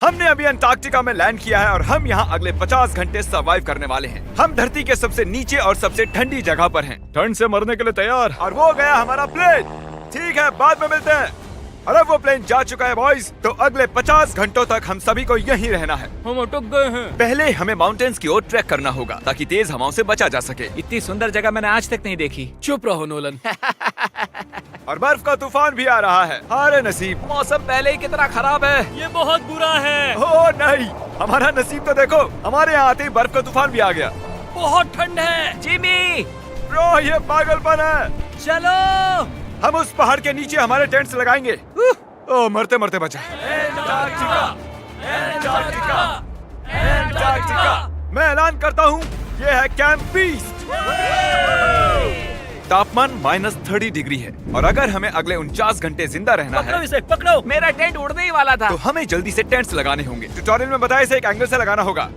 हमने अभी अंटार्कटिका में लैंड किया है और हम यहाँ अगले 50 घंटे सर्वाइव करने वाले हैं। हम धरती के सबसे नीचे और सबसे ठंडी जगह पर हैं। ठंड से मरने के लिए तैयार। और वो गया हमारा प्लेन। ठीक है, बाद में मिलते हैं। और अब वो प्लेन जा चुका है बॉयज। तो अगले 50 घंटों तक हम सभी को यहीं रहना है। हम अटक गए हैं। पहले हमें माउंटेन्स की ओर ट्रैक करना होगा ताकि तेज हवाओं से बचा जा सके। इतनी सुंदर जगह मैंने आज तक नहीं देखी। चुप रहो नोलन। और बर्फ का तूफान भी आ रहा है। अरे नसीब, मौसम पहले ही कितना खराब है। ये बहुत बुरा है। ओ नहीं, हमारा नसीब तो देखो, हमारे यहाँ आते ही बर्फ का तूफान भी आ गया। बहुत ठंड है। जिमी, ब्रो ये पागलपन है। चलो। हम उस पहाड़ के नीचे हमारे टेंट्स लगाएंगे। ओ मरते मरते बचा। मैं ऐलान करता हूँ, ये है कैंप बीस्ट। तापमान -30 डिग्री है और अगर हमें अगले 49 घंटे जिंदा रहना है, इसे पकड़ो। मेरा टेंट उड़ने ही वाला था। तो हमें जल्दी से टेंट्स लगाने होंगे। ट्यूटोरियल में बताया इसे एक एंगल से लगाना होगा।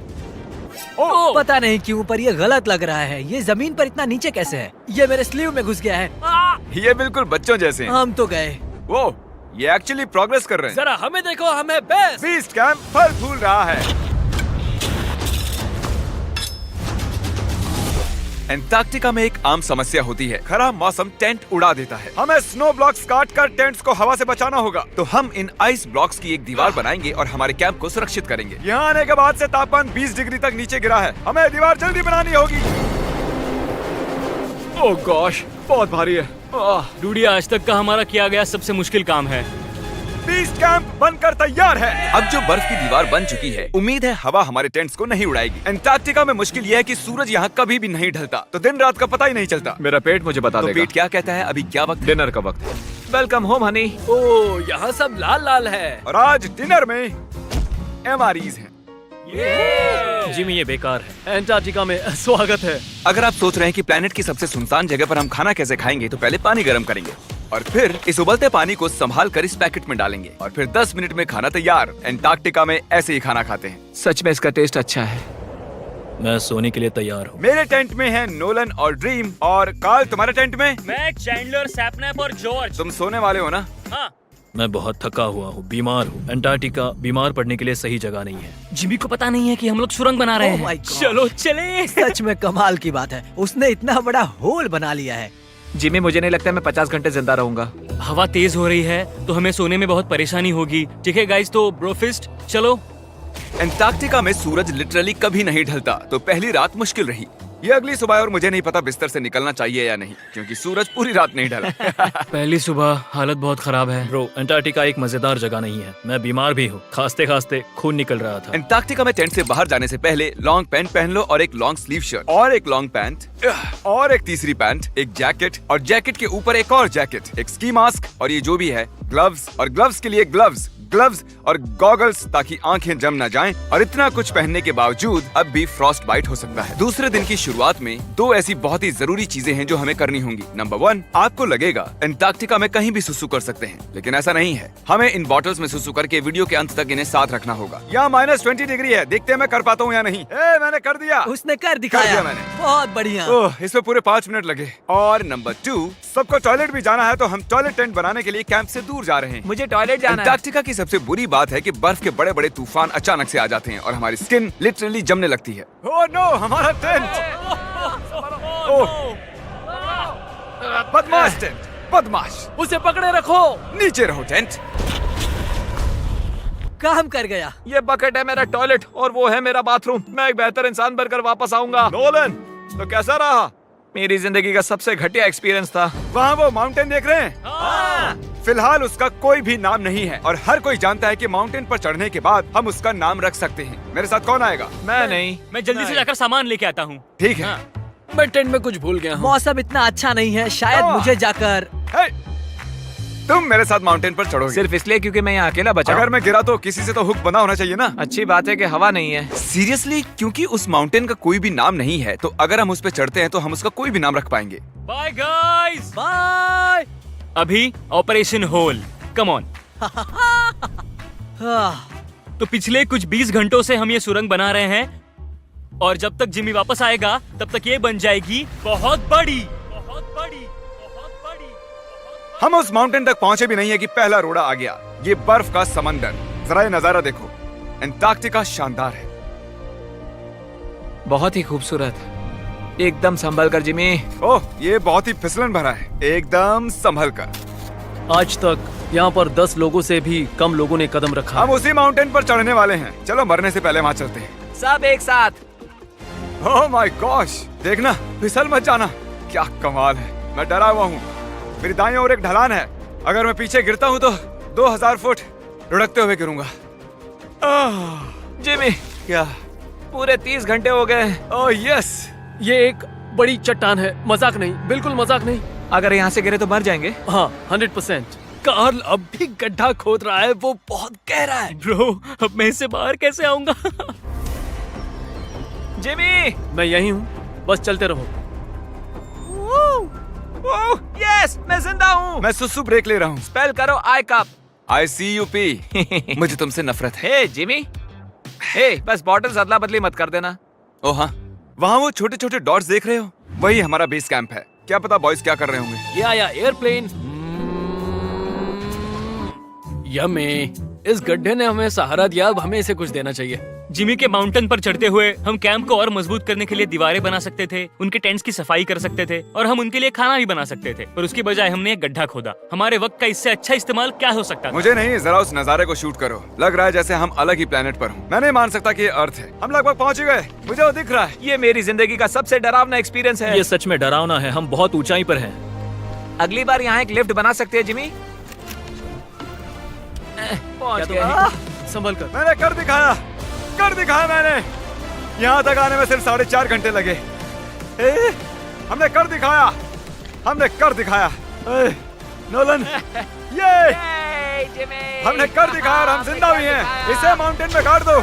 पता नहीं क्यों पर ये गलत लग रहा है। ये जमीन पर इतना नीचे कैसे है? ये मेरे स्लीव में घुस गया है। ये बिल्कुल बच्चों जैसे हैं। हम तो गए। वो ये एक्चुअली प्रोग्रेस कर रहे हैं। जरा हमें देखो, हमें बेस्ट। बीस्ट कैंप फल फूल रहा है। एंटार्कटिका में एक आम समस्या होती है, खराब मौसम टेंट उड़ा देता है। हमें स्नो ब्लॉक्स काट कर टेंट्स को हवा से बचाना होगा। तो हम इन आइस ब्लॉक्स की एक दीवार बनाएंगे और हमारे कैंप को सुरक्षित करेंगे। यहाँ आने के बाद से तापमान 20 डिग्री तक नीचे गिरा है। हमें दीवार जल्दी बनानी होगी। ओह गॉश, बहुत भारी है। डूडी, आज तक का हमारा किया गया सबसे मुश्किल काम है। बीस्ट कैंप बनकर तैयार है। अब जो बर्फ की दीवार बन चुकी है, उम्मीद है हवा हमारे टेंट्स को नहीं उड़ाएगी। एंटार्कटिका में मुश्किल यह है कि सूरज यहाँ कभी भी नहीं ढलता, तो दिन रात का पता ही नहीं चलता। मेरा पेट मुझे बता तो देगा। पेट क्या कहता है? अभी क्या वक्त है? डिनर का वक्त है। Welcome home Honey. ओह, यहाँ सब लाल लाल है। और आज डिनर में MREs हैं। जिमी, ये बेकार है। एंटार्कटिका में स्वागत है। अगर आप सोच रहे हैं कि प्लेनेट की सबसे सुनसान जगह पर हम खाना कैसे खाएंगे, तो पहले पानी गर्म करेंगे और फिर इस उबलते पानी को संभाल कर इस पैकेट में डालेंगे और फिर 10 मिनट में खाना तैयार। एंटार्कटिका में ऐसे ही खाना खाते हैं। सच में इसका टेस्ट अच्छा है। मैं सोने के लिए तैयार हूँ। मेरे टेंट में है नोलन और ड्रीम। और कार्ल, तुम्हारे टेंट में? मैं, चैंडलर, सैपनैप और जॉर्ज। तुम सोने वाले हो ना? हाँ। मैं बहुत थका हुआ हूँ, बीमार हूँ। एंटार्कटिका बीमार पड़ने के लिए सही जगह नहीं है। जिमी को पता नहीं है कि हम लोग सुरंग बना रहे Oh my हैं। God. चलो चले। सच में कमाल की बात है, उसने इतना बड़ा होल बना लिया है। जिमी, मुझे नहीं लगता मैं 50 घंटे जिंदा रहूंगा। हवा तेज हो रही है तो हमें सोने में बहुत परेशानी होगी। ठीक है गाइस, तो ब्रोफिस्ट चलो। एंटार्कटिका में सूरज लिटरली कभी नहीं ढलता, तो पहली रात मुश्किल रही। ये अगली सुबह और मुझे नहीं पता बिस्तर से निकलना चाहिए या नहीं, क्योंकि सूरज पूरी रात नहीं ढला। पहली सुबह हालत बहुत खराब है। ब्रो, एंटार्कटिका एक मजेदार जगह नहीं है। मैं बीमार भी हूँ, खांसते खांसते खून निकल रहा था। एंटार्कटिका में टेंट से बाहर जाने से पहले लॉन्ग पैंट पहन लो और एक लॉन्ग स्लीव शर्ट और एक लॉन्ग पैंट और एक तीसरी पैंट, एक जैकेट और जैकेट के ऊपर एक और जैकेट, एक स्की मास्क और ये जो भी है ग्लव्स और ग्लव्स के लिए ग्लव्स और गॉगल्स ताकि आंखें जम न जाएं। और इतना कुछ पहनने के बावजूद अब भी फ्रॉस्ट बाइट हो सकता है। दूसरे दिन की शुरुआत में 2 ऐसी बहुत ही जरूरी चीजें हैं जो हमें करनी होंगी। नंबर 1, आपको लगेगा एंटार्कटिका में कहीं भी सुसु कर सकते हैं, लेकिन ऐसा नहीं है। हमें इन बॉटल्स में सुसु करके वीडियो के अंत तक इन्हें साथ रखना होगा। यहाँ -20 डिग्री है, देखते हैं मैं कर पाता हूँ या नहीं। मैंने कर दिया। उसने कर दिखाया। दिया मैंने। बहुत बढ़िया। ओह, इसमें पूरे 5 मिनट लगे। और नंबर 2, सबको टॉयलेट भी जाना है, तो हम टॉयलेट टेंट बनाने के लिए कैंप से दूर जा रहे हैं। मुझे टॉयलेट जाना है। एंटार्कटिका की सबसे बुरी बात है कि बर्फ के बड़े बड़े तूफान अचानक से आ जाते हैं और हमारी स्किन लिटरली जमने लगती है। ओह नो, हमारा टेंट! ओह, बदमाश टेंट, बदमाश! उसे पकड़े रखो। नीचे रहो टेंट। काम कर गया। ये बकेट है मेरा टॉयलेट और वो है मेरा बाथरूम। मैं एक बेहतर इंसान बनकर वापस आऊंगा। नोलन, तो कैसा रहा? मेरी जिंदगी का सबसे घटिया एक्सपीरियंस था। वहाँ वो माउंटेन देख रहे हैं? हाँ। फिलहाल उसका कोई भी नाम नहीं है और हर कोई जानता है कि माउंटेन पर चढ़ने के बाद हम उसका नाम रख सकते हैं। मेरे साथ कौन आएगा? मैं नहीं। मैं जल्दी से जाकर सामान लेके आता हूँ। ठीक है। मैं टेंट में कुछ भूल गया हूँ। मौसम इतना अच्छा नहीं है, शायद मुझे जाकर। हे, तुम मेरे साथ माउंटेन पर चढ़ोगे सिर्फ इसलिए क्योंकि मैं यहाँ अकेला बचा। अगर मैं गिरा तो किसी से तो हुक बंधा होना चाहिए ना। अच्छी बात है कि हवा नहीं है। सीरियसली, क्योंकि उस माउंटेन का कोई भी नाम नहीं है, तो अगर हम उस पे चढ़ते हैं तो हम उसका कोई भी नाम रख पाएंगे। Bye guys. बाय। अभी ऑपरेशन होल, कम ऑन। तो पिछले कुछ 20 घंटों से हम ये सुरंग बना रहे हैं और जब तक जिमी वापस आएगा तब तक ये बन जाएगी बहुत बड़ी, बहुत बड़ी, बहुत बड़ी। हम उस माउंटेन तक पहुंचे भी नहीं है कि पहला रोड़ा आ गया। ये बर्फ का समंदर, जरा ये नजारा देखो। एंटार्क्टिका शानदार है। बहुत ही खूबसूरत, एकदम संभल कर जिमी। ओह, ये बहुत ही फिसलन भरा है, एकदम संभल कर। आज तक यहाँ पर 10 लोगों से भी कम लोगों ने कदम रखा हम है। उसी माउंटेन पर चढ़ने वाले हैं। चलो मरने से पहले वहाँ चलते हैं। सब एक साथ। ओह माय गॉश, देखना, फिसल मत जाना। क्या कमाल है। मैं डरा हुआ हूँ। मेरी दाईं ओर एक ढलान है। अगर मैं पीछे गिरता हूँ तो 2000 फुट लुढ़कते हुए गिरूंगा। जिमी, क्या? पूरे 30 घंटे हो गए। Oh yes. ये एक बड़ी चट्टान है, मजाक नहीं, बिल्कुल मजाक नहीं। अगर यहाँ से गिरे तो मर जाएंगे। हाँ, 100%। कार्ल अब भी गड्ढा खोद रहा है, वो बहुत गहरा है। ब्रो, अब मैं इससे बाहर कैसे आऊंगा? जिमी, मैं यही हूँ, बस चलते रहो। यस, मैं जिंदा हूँ। मैं सुसु ब्रेक ले रहा हूँ। स्पेल करो आई कप। ICUP। मुझे तुमसे नफरत है। हे जिमी, हे बस बॉटल्स अदला बदली मत कर देना। ओह हाँ, वहाँ वो छोटे छोटे डॉट्स देख रहे हो? वही हमारा बेस कैंप है। क्या पता बॉयज क्या कर रहे होंगे। ये आया एयरप्लेन। यम्मी, इस गड्ढे ने हमें सहारा दिया, अब हमें इसे कुछ देना चाहिए। जिमी के माउंटेन पर चढ़ते हुए हम कैंप को और मजबूत करने के लिए दीवारें बना सकते थे, उनके टेंट्स की सफाई कर सकते थे और हम उनके लिए खाना भी बना सकते थे। पर उसकी बजाय हमने एक गड्ढा खोदा। हमारे वक्त का इससे अच्छा इस्तेमाल क्या हो सकता था? मुझे नहीं, जरा उस नजारे को शूट करो। लग रहा है जैसे हम अलग ही प्लेनेट पर हूँ। मैं नहीं मान सकता कि ये अर्थ है। हम लगभग पहुँच गए। मुझे वो दिख रहा है। ये मेरी जिंदगी का सबसे डरावना एक्सपीरियंस है। ये सच में डरावना है, हम बहुत ऊंचाई पर हैं। अगली बार यहाँ एक लिफ्ट बना सकते हैं जिमी। पहुंच क्या गए। तुम संभल कर। मैंने कर दिखाया, कर दिखाया मैंने। यहाँ तक आने में सिर्फ 4.5 घंटे लगे। हमने कर दिखाया, हमने कर दिखाया। नोलन, ये जिमी, हमने कर दिखाया और हम जिंदा भी हैं। इसे माउंटेन में गाड़ दो।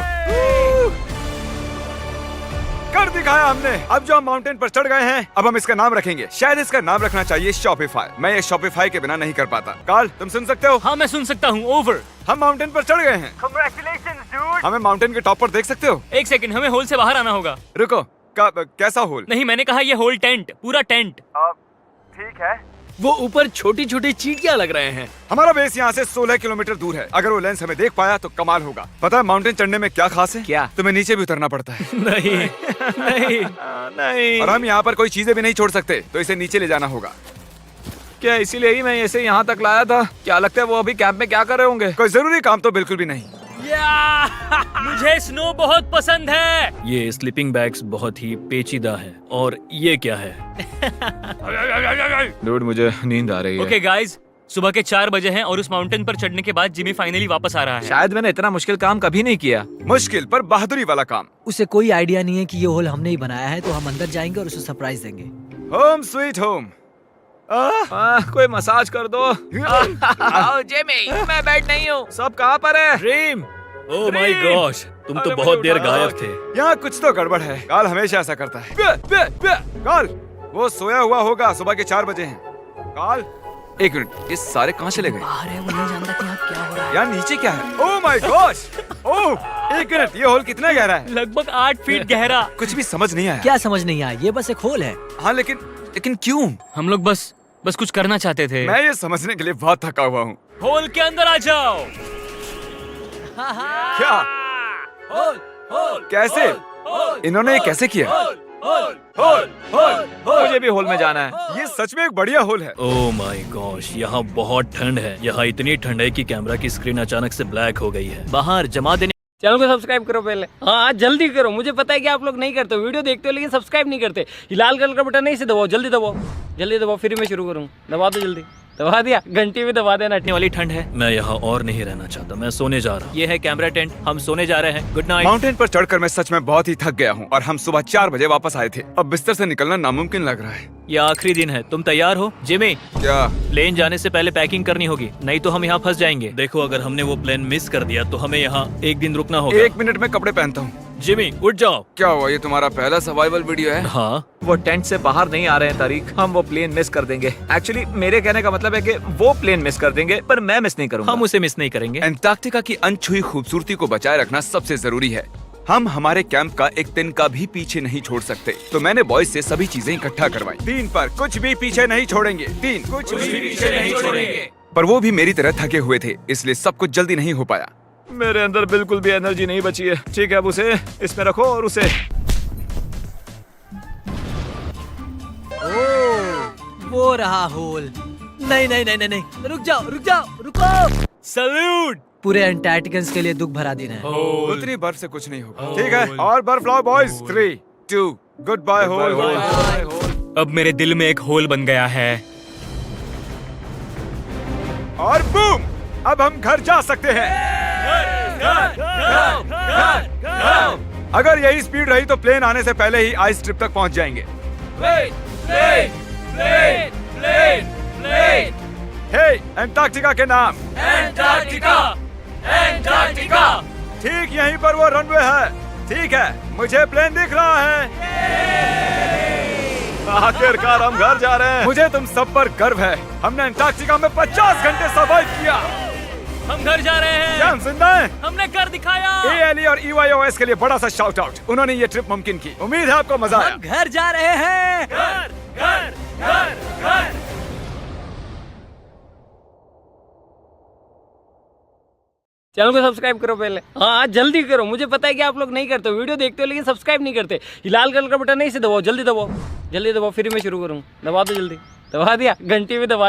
कर दिखाया हमने। अब जो हम माउंटेन पर चढ़ गए हैं, अब हम इसका नाम रखेंगे। शायद इसका नाम रखना चाहिए शॉपिफाई। मैं ये शॉपिफाई के बिना नहीं कर पाता। कार्ल, तुम सुन सकते हो? हाँ, मैं सुन सकता हूँ। ओवर। हम माउंटेन पर चढ़ गए हैं। Congratulations, dude। हमें माउंटेन के टॉप पर देख सकते हो? एक सेकंड, हमें होल से बाहर आना होगा। रुको, कैसा होल? नहीं, मैंने कहा ये होल टेंट, पूरा टेंट। ठीक है। वो ऊपर छोटी छोटी चींटियां लग रहे हैं। हमारा बेस यहाँ से 16 किलोमीटर दूर है। अगर वो लेंस हमें देख पाया तो कमाल होगा। पता है माउंटेन चढ़ने में क्या खास है? क्या? तुम्हें नीचे भी उतरना पड़ता है। नहीं नहीं, नहीं। और हम यहाँ पर कोई चीजें भी नहीं छोड़ सकते, तो इसे नीचे ले जाना होगा। क्या इसीलिए ही मैं इसे यहाँ तक लाया था? क्या लगता है वो अभी कैंप में क्या कर रहे होंगे? कोई जरूरी काम तो बिल्कुल भी नहीं। मुझे स्नो बहुत पसंद है। ये स्लीपिंग बैग्स बहुत ही पेचीदा है। और ये क्या है? डूड, मुझे नींद आ रही है। ओके गाइज, सुबह के 4 बजे हैं और उस माउंटेन पर चढ़ने के बाद जिमी फाइनली वापस आ रहा है। शायद मैंने इतना मुश्किल काम कभी नहीं किया। मुश्किल पर बहादुरी वाला काम। उसे कोई आइडिया नहीं है कि ये होल हमने ही बनाया है, तो हम अंदर जाएंगे और उसे सरप्राइज देंगे। Home sweet home. कोई मसाज कर दो। आओ जिमी, मैं बैठ नहीं हूँ। सब कहाँ पर है? ड्रीम, ओह माय गॉश, तुम तो बहुत देर गायब थे। यहाँ कुछ तो गड़बड़ है। काल हमेशा ऐसा करता है। काल, वो सोया हुआ होगा। सुबह के 4 बजे हैं। काल, एक मिनट, ये सारे कहाँ चले गए? बाहर है, वो नहीं जानता कि यहाँ क्या हो रहा है। यार नीचे क्या है? Oh my gosh! ओह, एक मिनट, ये होल कितना गहरा है? लगभग 8 फीट गहरा। कुछ भी समझ नहीं आया। क्या समझ नहीं आया? ये बस एक होल है। हाँ, लेकिन क्यों? हम लोग बस कुछ करना चाहते थे। मैं ये समझने के लिए बहुत थका हुआ हूँ। होल के अंदर आ जाओ। क्या? कैसे? इन्होंने ये कैसे किया? मुझे भी होल में जाना है। ये सच में एक बढ़िया होल है। ओह माय गॉश, यहाँ बहुत ठंड है। यहाँ इतनी ठंड है कि कैमरा की स्क्रीन अचानक से ब्लैक हो गई है। बाहर जमा देने। चैनल को सब्सक्राइब करो पहले। हाँ, जल्दी करो। मुझे पता है कि आप लोग नहीं करते हो, वीडियो देखते हो लेकिन सब्सक्राइब नहीं करते। ये लाल कलर का बटन नहीं, इसे दबाओ, जल्दी दबाओ, जल्दी दबाओ, फिर मैं शुरू करूँ। दबा दो जल्दी। दबा दिया, घंटी भी दबा देना। इतनी वाली ठंड है, मैं यहाँ और नहीं रहना चाहता। मैं सोने जा रहा हूँ। ये है कैमरा टेंट, हम सोने जा रहे हैं। Good night. माउंटेन पर चढ़कर मैं सच में बहुत ही थक गया हूँ और हम सुबह 4 बजे वापस आए थे। अब बिस्तर से निकलना नामुमकिन लग रहा है। ये आखिरी दिन है, तुम तैयार हो? जिमी, क्या? प्लेन जाने से पहले पैकिंग करनी होगी, नहीं तो हम यहाँ फंस जाएंगे। देखो, अगर हमने वो प्लेन मिस कर दिया तो हमें यहाँ एक दिन रुकना होगा। 1 मिनट में कपड़े पहनता हूँ। जिमी, उठ जाओ। क्या हुआ? ये तुम्हारा पहला सर्वाइवल वीडियो है? हाँ, वो टेंट से बाहर नहीं आ रहे हैं तारीख। हम वो प्लेन मिस कर देंगे। एक्चुअली मेरे कहने का मतलब है कि वो प्लेन मिस कर देंगे, पर मैं मिस नहीं करूंगा। हम उसे मिस नहीं करेंगे। एंटार्क्टिका की अनछुई खूबसूरती को बचाए रखना सबसे जरूरी है। हम हमारे कैंप का एक दिन का भी पीछे नहीं छोड़ सकते, तो मैंने बॉयज से सभी चीजें इकट्ठा करवाई। 3 पर कुछ भी पीछे नहीं छोड़ेंगे। 3 कुछ भी पीछे नहीं छोड़ेंगे। पर वो भी मेरी तरह थके हुए थे, इसलिए सब कुछ जल्दी नहीं हो पाया। मेरे अंदर बिल्कुल भी एनर्जी नहीं बची है। ठीक है, अब उसे इसमें रखो और उसे वो रहा होल। नहीं नहीं नहीं नहीं नहीं, रुक जाओ रुक जाओ रुको। सल्यूट। पूरे अंटार्कटिकन्स के लिए दुख भरा दिन है। उतनी बर्फ से कुछ नहीं होगा। ठीक है, और बर्फ लाओ बॉयज। 3, 2, good bye whole. अब मेरे दिल में एक होल बन गया है। और बूम, अब हम घर जा सकते हैं। अगर यही स्पीड रही तो प्लेन आने से पहले ही आइस स्ट्रिप तक पहुंच जाएंगे। हे, अंटार्कटिका के नाम। एंटार्क्टिका। ठीक यहीं पर वो रनवे है। ठीक है, मुझे प्लेन दिख रहा है। आखिरकार हम घर जा रहे हैं। मुझे तुम सब पर गर्व है। हमने अंटार्कटिका में 50 घंटे सर्वाइव किया। हम घर जा रहे हैं। क्या हम जिंदा हैं? हमने कर दिखाया। ALE और EYOS के लिए बड़ा सा शाउट आउट। उन्होंने ये ट्रिप मुमकिन की। उम्मीद है आपको मजा आया। हम घर जा रहे हैं। घर घर घर घर। चैनल को सब्सक्राइब करो पहले। हाँ जल्दी करो, मुझे पता है कि आप लोग नहीं करते हो, वीडियो देखते हो लेकिन सब्सक्राइब नहीं करते। ये लाल कलर का बटन नहीं से दबाओ, जल्दी दबाओ, जल्दी दबाओ, फिर मैं शुरू करूँ। दबा दो जल्दी, दबा दिया, घंटी भी दबा।